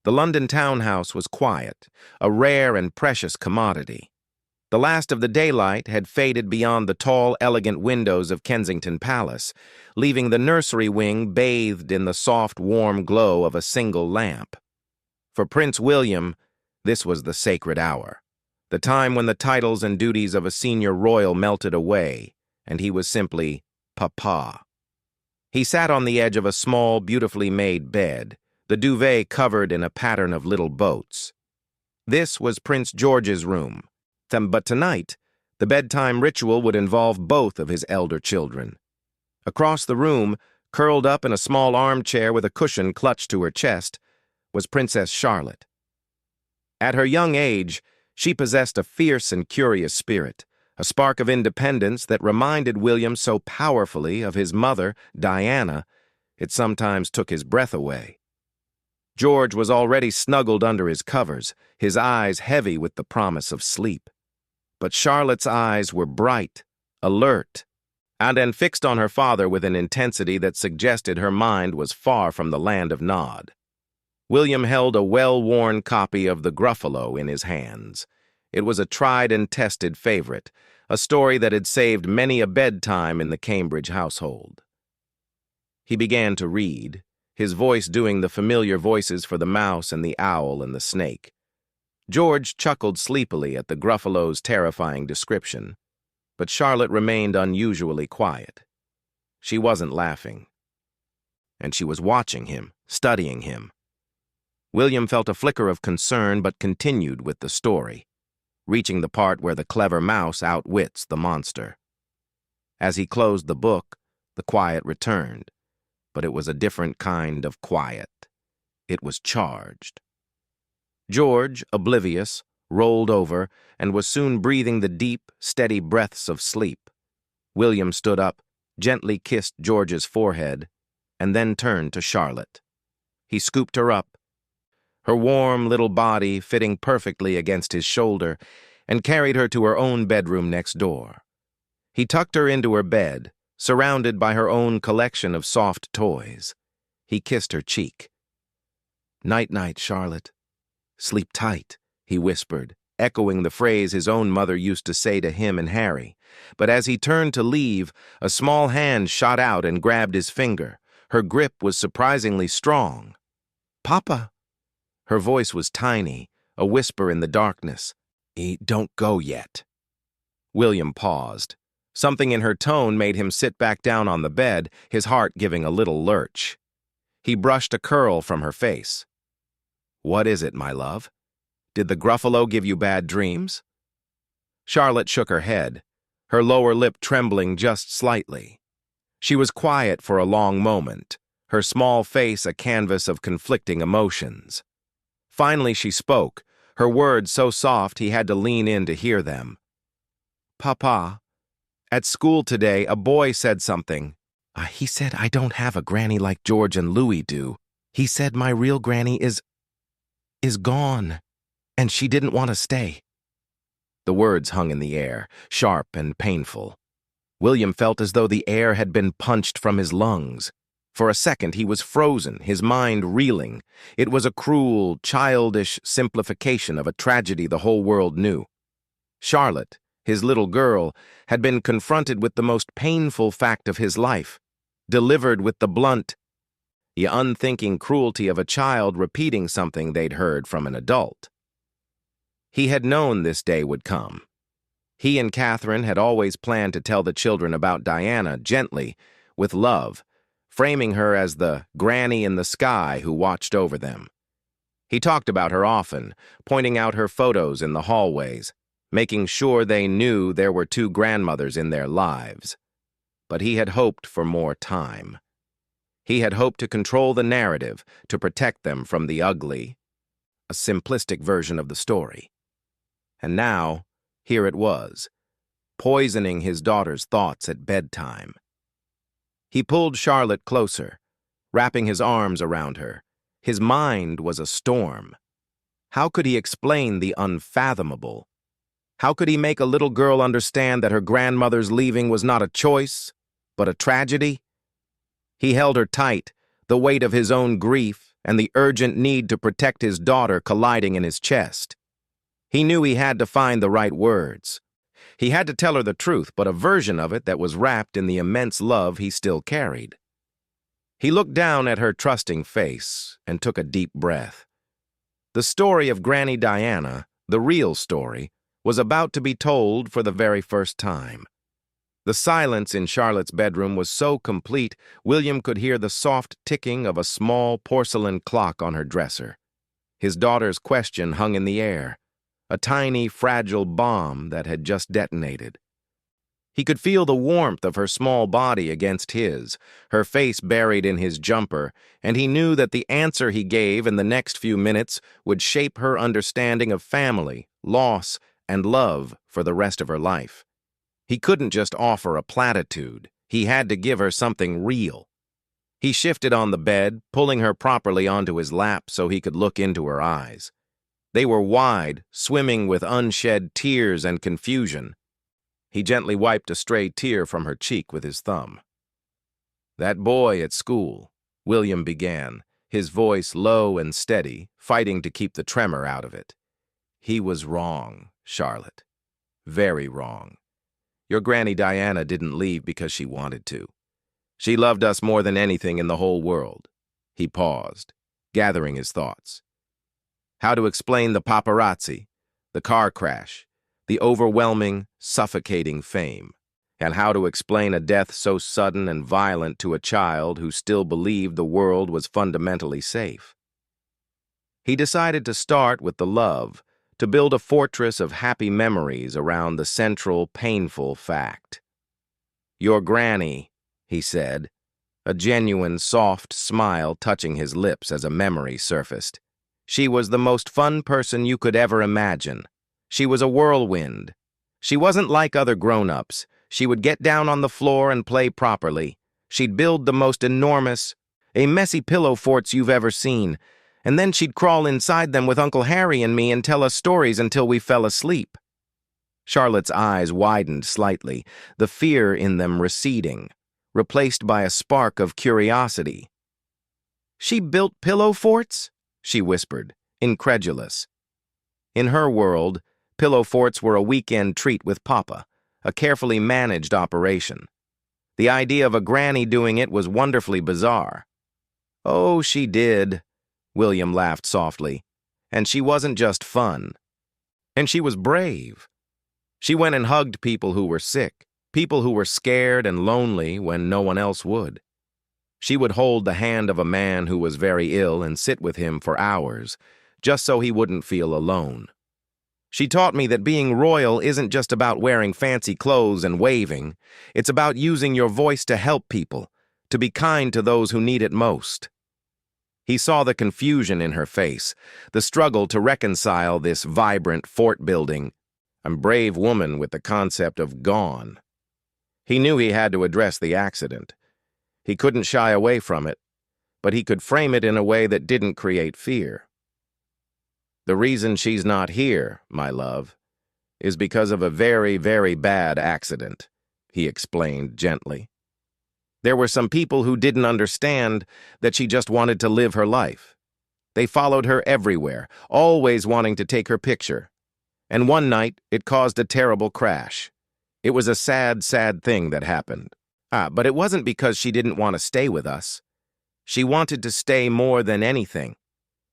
The London townhouse was quiet, a rare and precious commodity. The last of the daylight had faded beyond the tall, elegant windows of Kensington Palace, leaving the nursery wing bathed in the soft, warm glow of a single lamp. For Prince William, this was the sacred hour, the time when the titles and duties of a senior royal melted away, and he was simply Papa. He sat on the edge of a small, beautifully made bed, the duvet covered in a pattern of little boats. This was Prince George's room, but tonight, the bedtime ritual would involve both of his elder children. Across the room, curled up in a small armchair with a cushion clutched to her chest, was Princess Charlotte. At her young age, she possessed a fierce and curious spirit, a spark of independence that reminded William so powerfully of his mother, Diana, it sometimes took his breath away. George was already snuggled under his covers, his eyes heavy with the promise of sleep. But Charlotte's eyes were bright, alert, and fixed on her father with an intensity that suggested her mind was far from the land of Nod. William held a well-worn copy of The Gruffalo in his hands. It was a tried and tested favorite, a story that had saved many a bedtime in the Cambridge household. He began to read, his voice doing the familiar voices for the mouse and the owl and the snake. George chuckled sleepily at the Gruffalo's terrifying description, but Charlotte remained unusually quiet. She wasn't laughing, and she was watching him, studying him. William felt a flicker of concern but continued with the story, reaching the part where the clever mouse outwits the monster. As he closed the book, the quiet returned, but it was a different kind of quiet. It was charged. George, oblivious, rolled over and was soon breathing the deep, steady breaths of sleep. William stood up, gently kissed George's forehead, and then turned to Charlotte. He scooped her up, her warm little body fitting perfectly against his shoulder, and carried her to her own bedroom next door. He tucked her into her bed, surrounded by her own collection of soft toys. He kissed her cheek. "Night-night, Charlotte. Sleep tight," he whispered, echoing the phrase his own mother used to say to him and Harry. But as he turned to leave, a small hand shot out and grabbed his finger. Her grip was surprisingly strong. "Papa!" Her voice was tiny, a whisper in the darkness. "Don't go yet." William paused. Something in her tone made him sit back down on the bed, his heart giving a little lurch. He brushed a curl from her face. "What is it, my love? Did the Gruffalo give you bad dreams?" Charlotte shook her head, her lower lip trembling just slightly. She was quiet for a long moment, her small face a canvas of conflicting emotions. Finally she spoke, her words so soft he had to lean in to hear them. "Papa, at school today a boy said something. He said I don't have a granny like George and Louis do. He said my real granny is gone, and she didn't want to stay." The words hung in the air, sharp and painful. William felt as though the air had been punched from his lungs. For a second he was frozen, his mind reeling. It was a cruel, childish simplification of a tragedy the whole world knew. Charlotte, his little girl, had been confronted with the most painful fact of his life, delivered with the blunt, the unthinking cruelty of a child repeating something they'd heard from an adult. He had known this day would come. He and Catherine had always planned to tell the children about Diana gently, with love, framing her as the granny in the sky who watched over them. He talked about her often, pointing out her photos in the hallways, making sure they knew there were two grandmothers in their lives. But he had hoped for more time. He had hoped to control the narrative, to protect them from the ugly, a simplistic version of the story. And now, here it was, poisoning his daughter's thoughts at bedtime. He pulled Charlotte closer, wrapping his arms around her. His mind was a storm. How could he explain the unfathomable? How could he make a little girl understand that her grandmother's leaving was not a choice, but a tragedy? He held her tight, the weight of his own grief and the urgent need to protect his daughter colliding in his chest. He knew he had to find the right words. He had to tell her the truth, but a version of it that was wrapped in the immense love he still carried. He looked down at her trusting face and took a deep breath. The story of Granny Diana, the real story, was about to be told for the very first time. The silence in Charlotte's bedroom was so complete, William could hear the soft ticking of a small porcelain clock on her dresser. His daughter's question hung in the air, a tiny, fragile bomb that had just detonated. He could feel the warmth of her small body against his, her face buried in his jumper, and he knew that the answer he gave in the next few minutes would shape her understanding of family, loss, and love for the rest of her life. He couldn't just offer a platitude. He had to give her something real. He shifted on the bed, pulling her properly onto his lap so he could look into her eyes. They were wide, swimming with unshed tears and confusion. He gently wiped a stray tear from her cheek with his thumb. "That boy at school," William began, his voice low and steady, fighting to keep the tremor out of it. "He was wrong, Charlotte. Very wrong. Your Granny Diana didn't leave because she wanted to. She loved us more than anything in the whole world." He paused, gathering his thoughts. How to explain the paparazzi, the car crash, the overwhelming, suffocating fame, and how to explain a death so sudden and violent to a child who still believed the world was fundamentally safe. He decided to start with the love, to build a fortress of happy memories around the central, painful fact. "Your granny," he said, a genuine, soft smile touching his lips as a memory surfaced. "She was the most fun person you could ever imagine. She was a whirlwind. She wasn't like other grown-ups. She would get down on the floor and play properly. She'd build the most enormous, messy pillow forts you've ever seen, and then she'd crawl inside them with Uncle Harry and me and tell us stories until we fell asleep." Charlotte's eyes widened slightly, the fear in them receding, replaced by a spark of curiosity. "She built pillow forts?" she whispered, incredulous. In her world, pillow forts were a weekend treat with Papa, a carefully managed operation. The idea of a granny doing it was wonderfully bizarre. "Oh, she did," William laughed softly. "And she wasn't just fun. And she was brave. She went and hugged people who were sick, people who were scared and lonely when no one else would. She would hold the hand of a man who was very ill and sit with him for hours, just so he wouldn't feel alone. She taught me that being royal isn't just about wearing fancy clothes and waving. It's about using your voice to help people, to be kind to those who need it most." He saw the confusion in her face, the struggle to reconcile this vibrant fort-building, and brave woman with the concept of gone. He knew he had to address the accident. He couldn't shy away from it, but he could frame it in a way that didn't create fear. "The reason she's not here, my love, is because of a very, very bad accident," he explained gently. "There were some people who didn't understand that she just wanted to live her life. They followed her everywhere, always wanting to take her picture. And one night, it caused a terrible crash. It was a sad, sad thing that happened. But it wasn't because she didn't want to stay with us. She wanted to stay more than anything.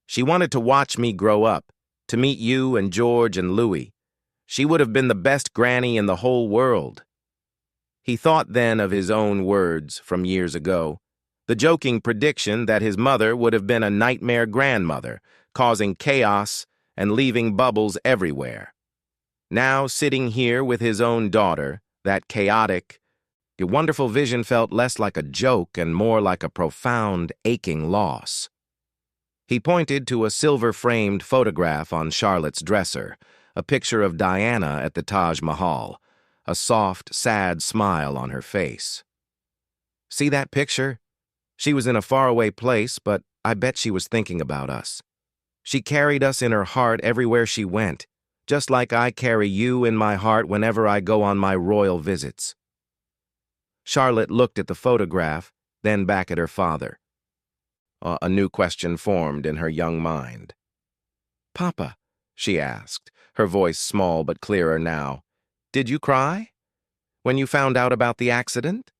She wanted to watch me grow up, to meet you and George and Louie. She would have been the best granny in the whole world." He thought then of his own words from years ago, the joking prediction that his mother would have been a nightmare grandmother, causing chaos and leaving bubbles everywhere. Now, sitting here with his own daughter, that chaotic, a wonderful vision felt less like a joke and more like a profound, aching loss. He pointed to a silver-framed photograph on Charlotte's dresser, a picture of Diana at the Taj Mahal, a soft, sad smile on her face. "See that picture? She was in a faraway place, but I bet she was thinking about us. She carried us in her heart everywhere she went, just like I carry you in my heart whenever I go on my royal visits." Charlotte looked at the photograph, then back at her father. A new question formed in her young mind. "Papa," she asked, her voice small but clearer now, "did you cry when you found out about the accident?"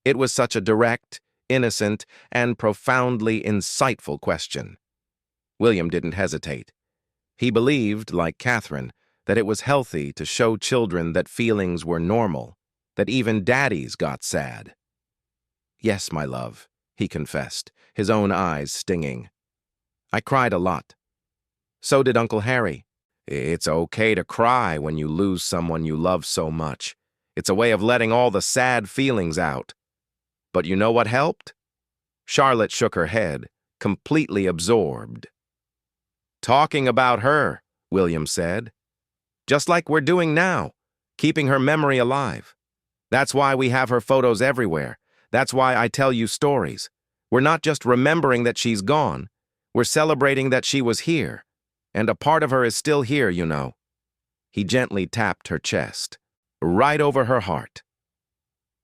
It was such a direct, innocent, and profoundly insightful question. William didn't hesitate. He believed, like Catherine, that it was healthy to show children that feelings were normal, that even daddies got sad. "Yes, my love," he confessed, his own eyes stinging. "I cried a lot. So did Uncle Harry. It's okay to cry when you lose someone you love so much. It's a way of letting all the sad feelings out. But you know what helped?" Charlotte shook her head, completely absorbed. "Talking about her," William said. "Just like we're doing now, keeping her memory alive. That's why we have her photos everywhere. That's why I tell you stories. We're not just remembering that she's gone. We're celebrating that she was here. And a part of her is still here, you know." He gently tapped her chest, right over her heart.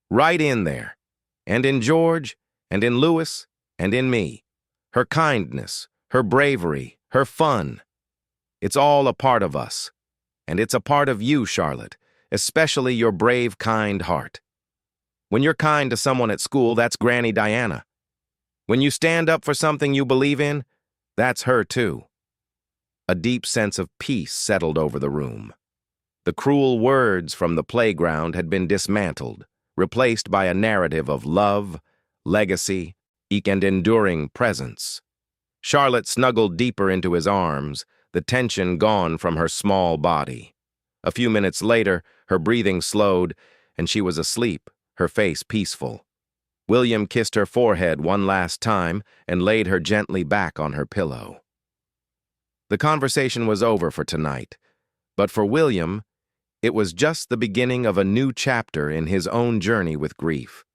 "Right in there. And in George, and in Louis, and in me. Her kindness, her bravery, her fun. It's all a part of us. And it's a part of you, Charlotte, especially your brave, kind heart. When you're kind to someone at school, that's Granny Diana. When you stand up for something you believe in, that's her too." A deep sense of peace settled over the room. The cruel words from the playground had been dismantled, replaced by a narrative of love, legacy, and enduring presence. Charlotte snuggled deeper into his arms, the tension gone from her small body. A few minutes later, her breathing slowed, and she was asleep, her face peaceful. William kissed her forehead one last time and laid her gently back on her pillow. The conversation was over for tonight, but for William, it was just the beginning of a new chapter in his own journey with grief.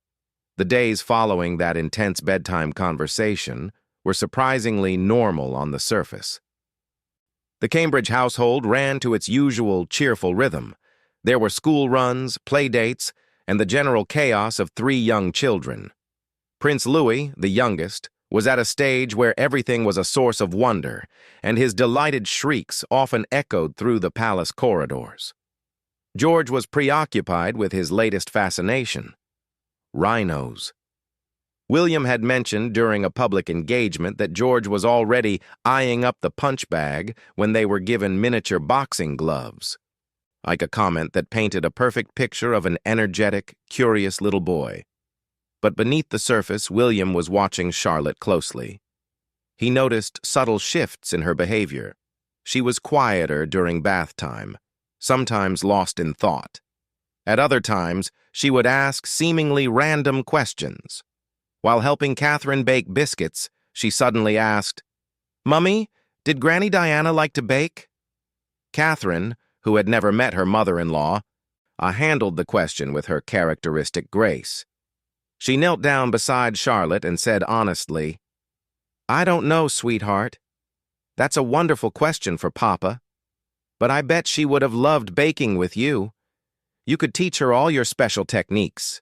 The days following that intense bedtime conversation were surprisingly normal on the surface. The Cambridge household ran to its usual cheerful rhythm. There were school runs, play dates, and the general chaos of 3 young children. Prince Louis, the youngest, was at a stage where everything was a source of wonder, and his delighted shrieks often echoed through the palace corridors. George was preoccupied with his latest fascination: rhinos. William had mentioned during a public engagement that George was already eyeing up the punch bag when they were given miniature boxing gloves, like a comment that painted a perfect picture of an energetic, curious little boy. But beneath the surface, William was watching Charlotte closely. He noticed subtle shifts in her behavior. She was quieter during bath time, sometimes lost in thought. At other times, she would ask seemingly random questions. While helping Catherine bake biscuits, she suddenly asked, "Mummy, did Granny Diana like to bake?" Catherine, who had never met her mother-in-law, handled the question with her characteristic grace. She knelt down beside Charlotte and said honestly, "I don't know, sweetheart. That's a wonderful question for Papa. But I bet she would have loved baking with you. You could teach her all your special techniques."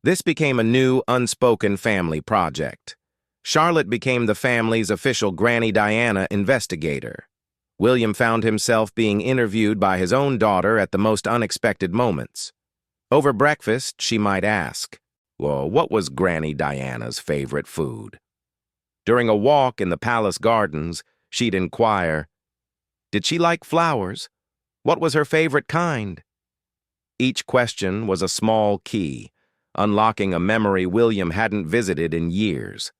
This became a new, unspoken family project. Charlotte became the family's official Granny Diana investigator. William found himself being interviewed by his own daughter at the most unexpected moments. Over breakfast, she might ask, "Well, what was Granny Diana's favorite food?" During a walk in the palace gardens, she'd inquire, "Did she like flowers? What was her favorite kind?" Each question was a small key, unlocking a memory William hadn't visited in years.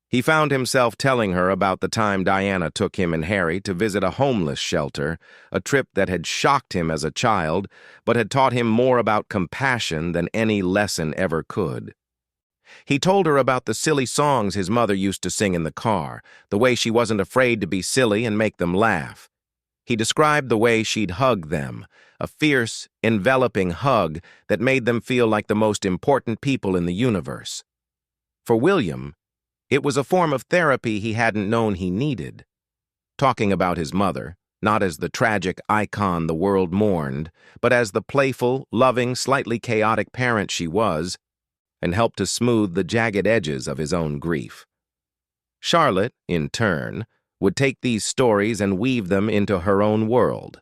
He found himself telling her about the time Diana took him and Harry to visit a homeless shelter, a trip that had shocked him as a child, but had taught him more about compassion than any lesson ever could. He told her about the silly songs his mother used to sing in the car, the way she wasn't afraid to be silly and make them laugh. He described the way she'd hug them, a fierce, enveloping hug that made them feel like the most important people in the universe. For William, it was a form of therapy he hadn't known he needed. Talking about his mother, not as the tragic icon the world mourned, but as the playful, loving, slightly chaotic parent she was, and helped to smooth the jagged edges of his own grief. Charlotte, in turn, would take these stories and weave them into her own world.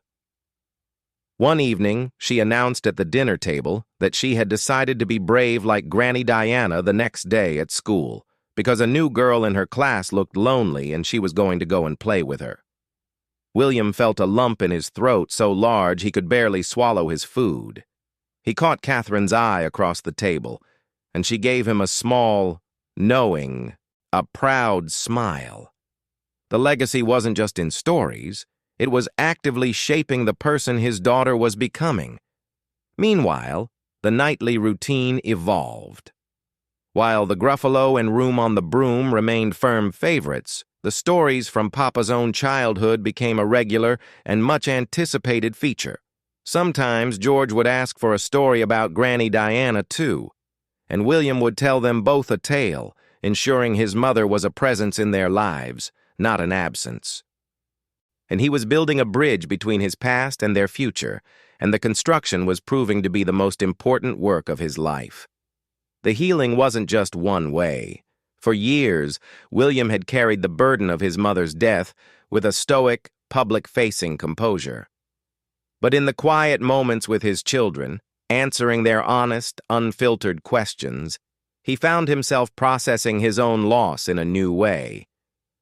One evening, she announced at the dinner table that she had decided to be brave like Granny Diana the next day at school, because a new girl in her class looked lonely and she was going to go and play with her. William felt a lump in his throat so large he could barely swallow his food. He caught Catherine's eye across the table, and she gave him a small, knowing, a proud smile. The legacy wasn't just in stories, it was actively shaping the person his daughter was becoming. Meanwhile, the nightly routine evolved. While the Gruffalo and Room on the Broom remained firm favorites, the stories from Papa's own childhood became a regular and much anticipated feature. Sometimes George would ask for a story about Granny Diana, too, and William would tell them both a tale, ensuring his mother was a presence in their lives, not an absence. And he was building a bridge between his past and their future, and the construction was proving to be the most important work of his life. The healing wasn't just one way. For years, William had carried the burden of his mother's death with a stoic, public-facing composure. But in the quiet moments with his children, answering their honest, unfiltered questions, he found himself processing his own loss in a new way.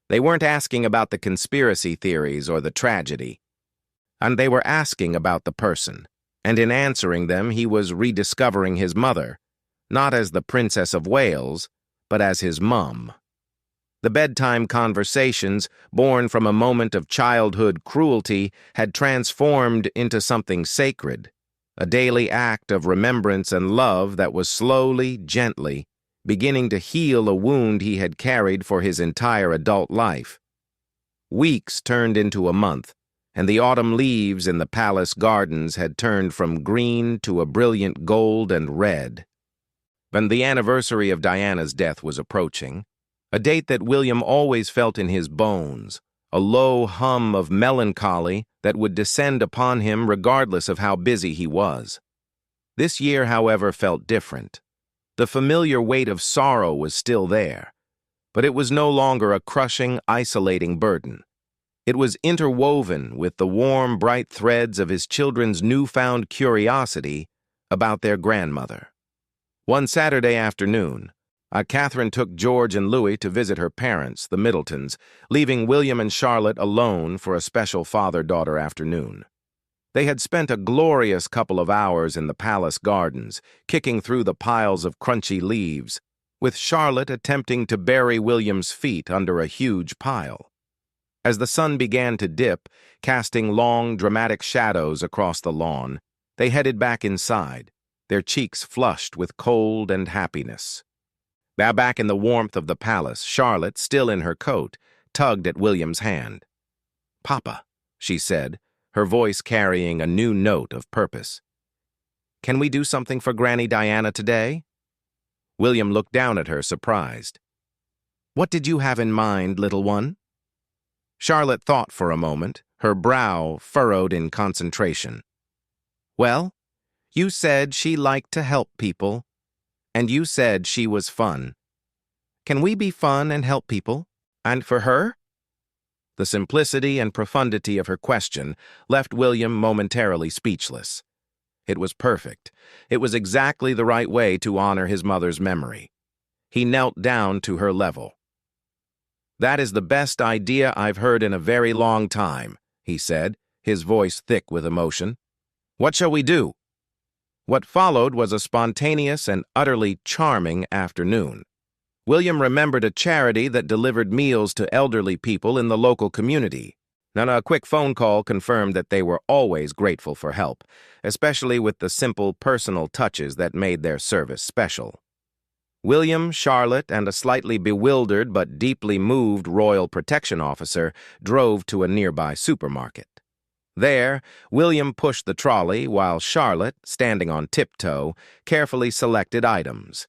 They weren't asking about the conspiracy theories or the tragedy, and they were asking about the person, and in answering them he was rediscovering his mother, not as the Princess of Wales, but as his mum. The bedtime conversations, born from a moment of childhood cruelty, had transformed into something sacred, a daily act of remembrance and love that was slowly, gently, beginning to heal a wound he had carried for his entire adult life. Weeks turned into a month, and the autumn leaves in the palace gardens had turned from green to a brilliant gold and red. When the anniversary of Diana's death was approaching, a date that William always felt in his bones, a low hum of melancholy that would descend upon him regardless of how busy he was. This year, however, felt different. The familiar weight of sorrow was still there, but it was no longer a crushing, isolating burden. It was interwoven with the warm, bright threads of his children's newfound curiosity about their grandmother. One Saturday afternoon, Catherine took George and Louis to visit her parents, the Middletons, leaving William and Charlotte alone for a special father-daughter afternoon. They had spent a glorious couple of hours in the palace gardens, kicking through the piles of crunchy leaves, with Charlotte attempting to bury William's feet under a huge pile. As the sun began to dip, casting long, dramatic shadows across the lawn, they headed back inside, their cheeks flushed with cold and happiness. Now back in the warmth of the palace, Charlotte, still in her coat, tugged at William's hand. "Papa," she said, her voice carrying a new note of purpose. "Can we do something for Granny Diana today?" William looked down at her, surprised. "What did you have in mind, little one?" Charlotte thought for a moment, her brow furrowed in concentration. "Well, you said she liked to help people, and you said she was fun. Can we be fun and help people? And for her?" The simplicity and profundity of her question left William momentarily speechless. It was perfect. It was exactly the right way to honor his mother's memory. He knelt down to her level. "That is the best idea I've heard in a very long time," he said, his voice thick with emotion. "What shall we do?" What followed was a spontaneous and utterly charming afternoon. William remembered a charity that delivered meals to elderly people in the local community. And a quick phone call confirmed that they were always grateful for help, especially with the simple personal touches that made their service special. William, Charlotte, and a slightly bewildered but deeply moved Royal Protection Officer drove to a nearby supermarket. There, William pushed the trolley while Charlotte, standing on tiptoe, carefully selected items.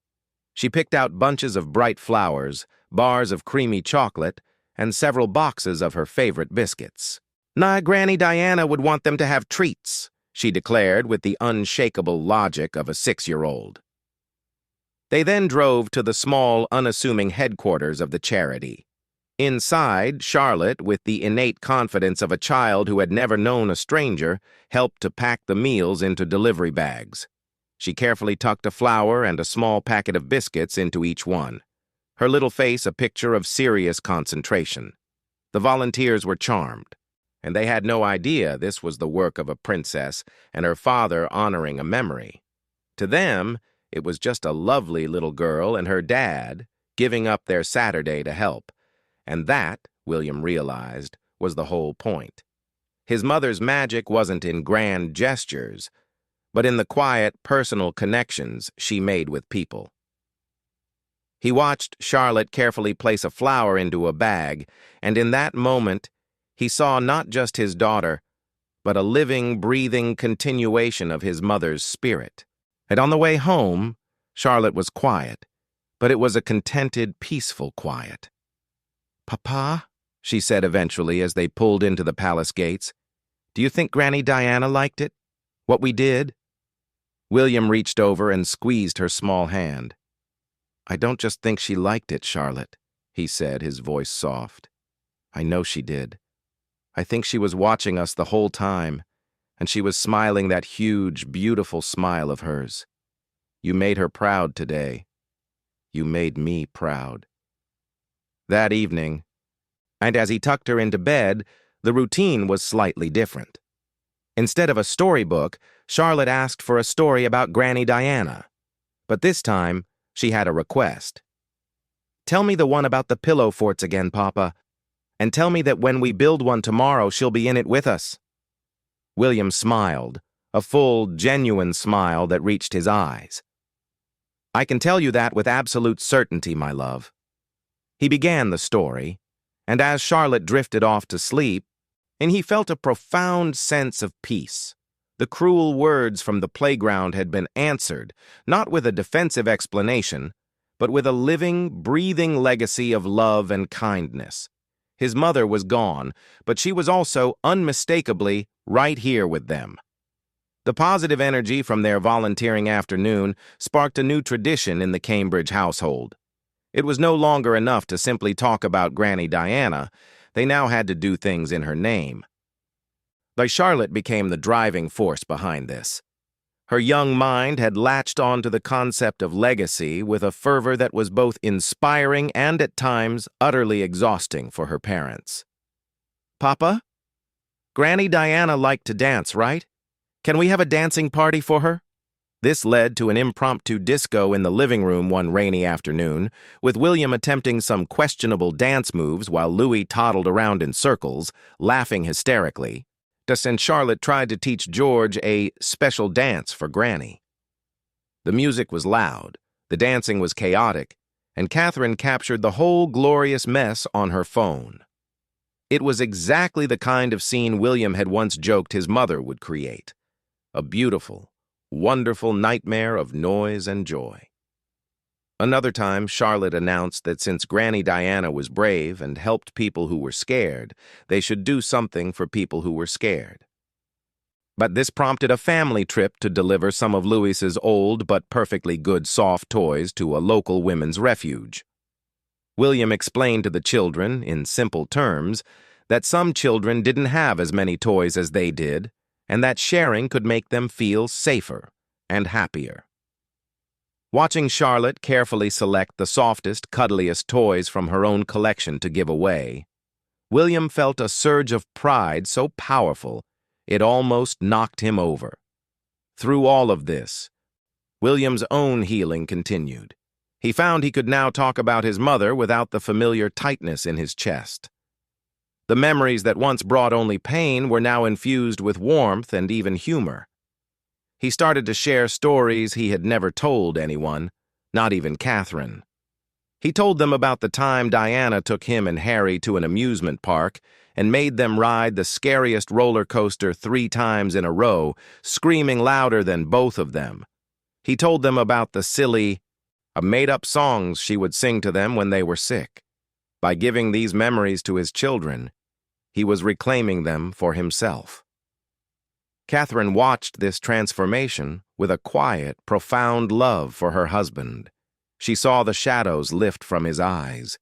She picked out bunches of bright flowers, bars of creamy chocolate, and several boxes of her favorite biscuits. "Nah, Granny Diana would want them to have treats," she declared with the unshakable logic of a 6-year-old. They then drove to the small, unassuming headquarters of the charity. Inside, Charlotte, with the innate confidence of a child who had never known a stranger, helped to pack the meals into delivery bags. She carefully tucked a flower and a small packet of biscuits into each one, her little face a picture of serious concentration. The volunteers were charmed, and they had no idea this was the work of a princess and her father honoring a memory. To them, it was just a lovely little girl and her dad giving up their Saturday to help. And that, William realized, was the whole point. His mother's magic wasn't in grand gestures, but in the quiet, personal connections she made with people. He watched Charlotte carefully place a flower into a bag, and in that moment, he saw not just his daughter, but a living, breathing continuation of his mother's spirit. And on the way home, Charlotte was quiet, but it was a contented, peaceful quiet. "Papa," she said eventually as they pulled into the palace gates, "do you think Granny Diana liked it? What we did?" William reached over and squeezed her small hand. "I don't just think she liked it, Charlotte," he said, his voice soft. "I know she did. I think she was watching us the whole time, and she was smiling that huge, beautiful smile of hers. You made her proud today. You made me proud." That evening, and as he tucked her into bed, the routine was slightly different. Instead of a storybook, Charlotte asked for a story about Granny Diana. But this time, she had a request. "Tell me the one about the pillow forts again, Papa, and tell me that when we build one tomorrow, she'll be in it with us." William smiled, a full, genuine smile that reached his eyes. "I can tell you that with absolute certainty, my love." He began the story, and as Charlotte drifted off to sleep, and he felt a profound sense of peace. The cruel words from the playground had been answered, not with a defensive explanation, but with a living, breathing legacy of love and kindness. His mother was gone, but she was also unmistakably right here with them. The positive energy from their volunteering afternoon sparked a new tradition in the Cambridge household. It was no longer enough to simply talk about Granny Diana. They now had to do things in her name. Charlotte became the driving force behind this. Her young mind had latched onto the concept of legacy with a fervor that was both inspiring and at times utterly exhausting for her parents. "Papa, Granny Diana liked to dance, right? Can we have a dancing party for her?" This led to an impromptu disco in the living room one rainy afternoon, with William attempting some questionable dance moves while Louis toddled around in circles, laughing hysterically. And Charlotte tried to teach George a special dance for Granny. The music was loud, the dancing was chaotic, and Catherine captured the whole glorious mess on her phone. It was exactly the kind of scene William had once joked his mother would create. A beautiful, wonderful nightmare of noise and joy. Another time, Charlotte announced that since Granny Diana was brave and helped people who were scared, they should do something for people who were scared. But this prompted a family trip to deliver some of Louis's old but perfectly good soft toys to a local women's refuge. William explained to the children, in simple terms, that some children didn't have as many toys as they did, and that sharing could make them feel safer and happier. Watching Charlotte carefully select the softest, cuddliest toys from her own collection to give away, William felt a surge of pride so powerful it almost knocked him over. Through all of this, William's own healing continued. He found he could now talk about his mother without the familiar tightness in his chest. The memories that once brought only pain were now infused with warmth and even humor. He started to share stories he had never told anyone, not even Catherine. He told them about the time Diana took him and Harry to an amusement park and made them ride the scariest roller coaster 3 times in a row, screaming louder than both of them. He told them about the silly, made-up songs she would sing to them when they were sick. By giving these memories to his children, he was reclaiming them for himself. Catherine watched this transformation with a quiet, profound love for her husband. She saw the shadows lift from his eyes.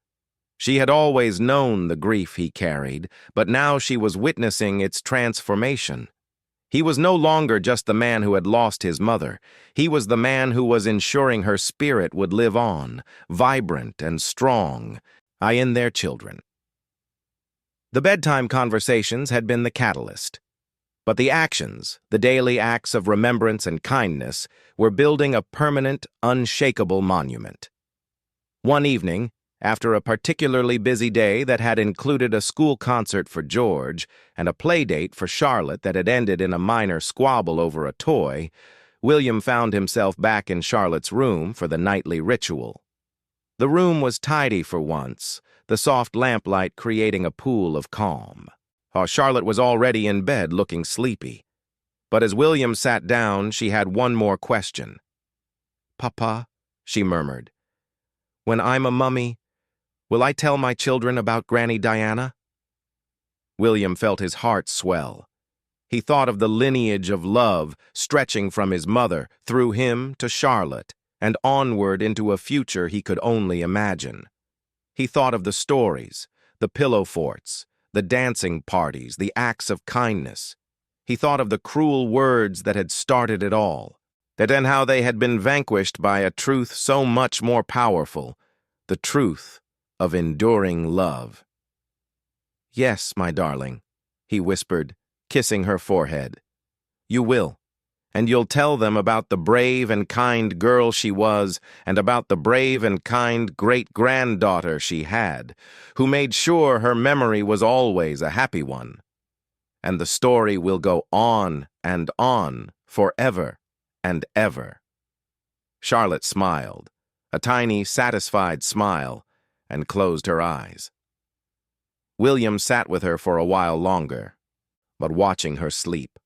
She had always known the grief he carried, but now she was witnessing its transformation. He was no longer just the man who had lost his mother. He was the man who was ensuring her spirit would live on, vibrant and strong, in their children. The bedtime conversations had been the catalyst. But the actions, the daily acts of remembrance and kindness, were building a permanent, unshakable monument. One evening, after a particularly busy day that had included a school concert for George and a play date for Charlotte that had ended in a minor squabble over a toy, William found himself back in Charlotte's room for the nightly ritual. The room was tidy for once, the soft lamplight creating a pool of calm. Charlotte was already in bed looking sleepy. But as William sat down, she had one more question. "Papa," she murmured, "when I'm a mummy, will I tell my children about Granny Diana?" William felt his heart swell. He thought of the lineage of love stretching from his mother, through him to Charlotte, and onward into a future he could only imagine. He thought of the stories, the pillow forts, the dancing parties, the acts of kindness. He thought of the cruel words that had started it all, and how they had been vanquished by a truth so much more powerful, the truth of enduring love. "Yes, my darling," he whispered, kissing her forehead. "You will. And you'll tell them about the brave and kind girl she was, and about the brave and kind great-granddaughter she had, who made sure her memory was always a happy one. And the story will go on, forever and ever." Charlotte smiled, a tiny, satisfied smile, and closed her eyes. William sat with her for a while longer, but watching her sleep.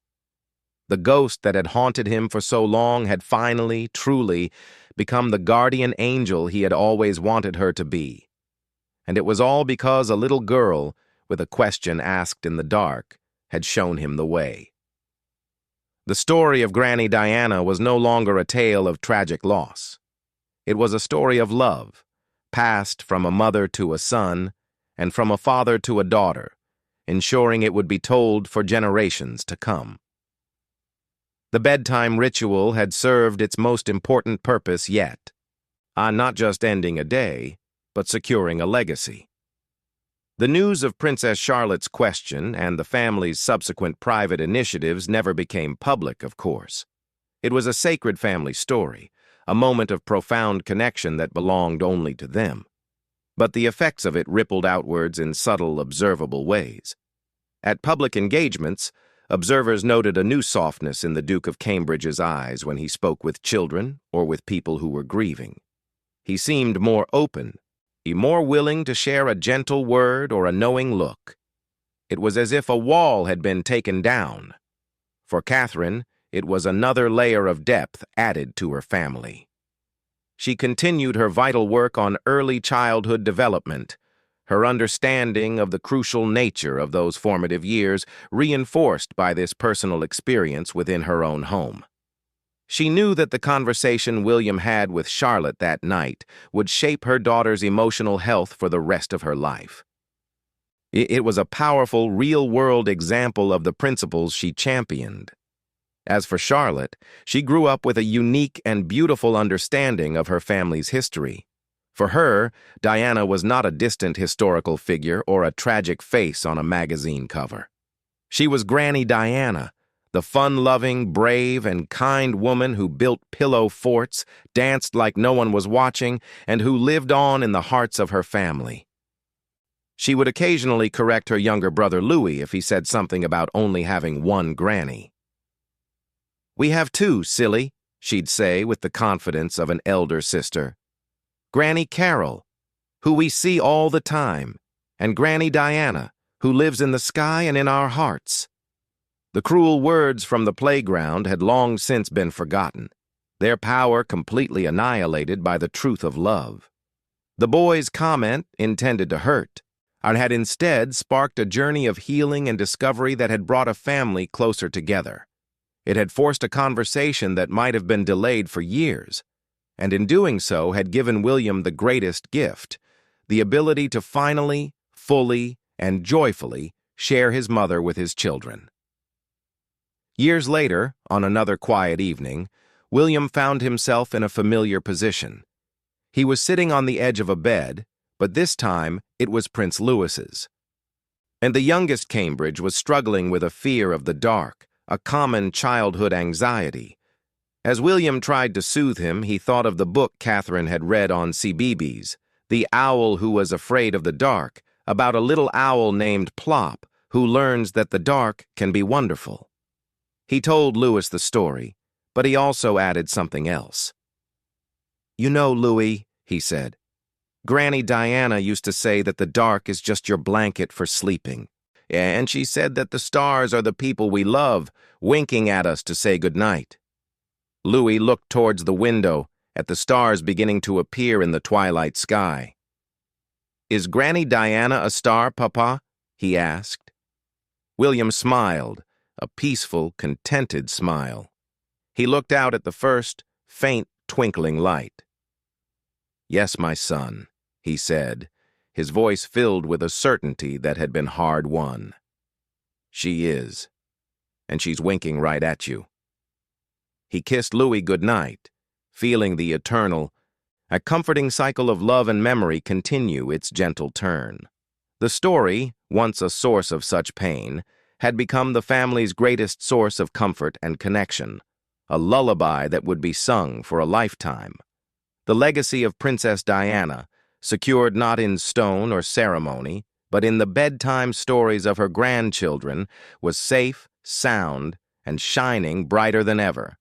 The ghost that had haunted him for so long had finally, truly, become the guardian angel he had always wanted her to be. And it was all because a little girl, with a question asked in the dark, had shown him the way. The story of Granny Diana was no longer a tale of tragic loss. It was a story of love, passed from a mother to a son, and from a father to a daughter, ensuring it would be told for generations to come. The bedtime ritual had served its most important purpose yet, not just ending a day, but securing a legacy. The news of Princess Charlotte's question and the family's subsequent private initiatives never became public, of course. It was a sacred family story, a moment of profound connection that belonged only to them. But the effects of it rippled outwards in subtle, observable ways. At public engagements, observers noted a new softness in the Duke of Cambridge's eyes when he spoke with children or with people who were grieving. He seemed more open, more willing to share a gentle word or a knowing look. It was as if a wall had been taken down. For Catherine, it was another layer of depth added to her family. She continued her vital work on early childhood development, her understanding of the crucial nature of those formative years reinforced by this personal experience within her own home. She knew that the conversation William had with Charlotte that night would shape her daughter's emotional health for the rest of her life. It was a powerful, real-world example of the principles she championed. As for Charlotte, she grew up with a unique and beautiful understanding of her family's history. For her, Diana was not a distant historical figure or a tragic face on a magazine cover. She was Granny Diana, the fun-loving, brave, and kind woman who built pillow forts, danced like no one was watching, and who lived on in the hearts of her family. She would occasionally correct her younger brother Louis if he said something about only having one granny. "We have two, silly," she'd say with the confidence of an elder sister. "Granny Carol, who we see all the time, and Granny Diana, who lives in the sky and in our hearts." The cruel words from the playground had long since been forgotten, their power completely annihilated by the truth of love. The boy's comment, intended to hurt, had instead sparked a journey of healing and discovery that had brought a family closer together. It had forced a conversation that might have been delayed for years, and in doing so had given William the greatest gift, the ability to finally, fully, and joyfully share his mother with his children. Years later, on another quiet evening, William found himself in a familiar position. He was sitting on the edge of a bed, but this time it was Prince Louis's. And the youngest Cambridge was struggling with a fear of the dark, a common childhood anxiety. As William tried to soothe him, he thought of the book Catherine had read on CBeebies, The Owl Who Was Afraid of the Dark, about a little owl named Plop who learns that the dark can be wonderful. He told Louis the story, but he also added something else. "You know, Louis," he said, "Granny Diana used to say that the dark is just your blanket for sleeping. And she said that the stars are the people we love, winking at us to say goodnight." Louis looked towards the window, at the stars beginning to appear in the twilight sky. "Is Granny Diana a star, Papa?" he asked. William smiled, a peaceful, contented smile. He looked out at the first, faint, twinkling light. "Yes, my son," he said, his voice filled with a certainty that had been hard-won. "She is, and she's winking right at you." He kissed Louis goodnight, feeling the eternal, a comforting cycle of love and memory continue its gentle turn. The story, once a source of such pain, had become the family's greatest source of comfort and connection, a lullaby that would be sung for a lifetime. The legacy of Princess Diana, secured not in stone or ceremony, but in the bedtime stories of her grandchildren, was safe, sound, and shining brighter than ever.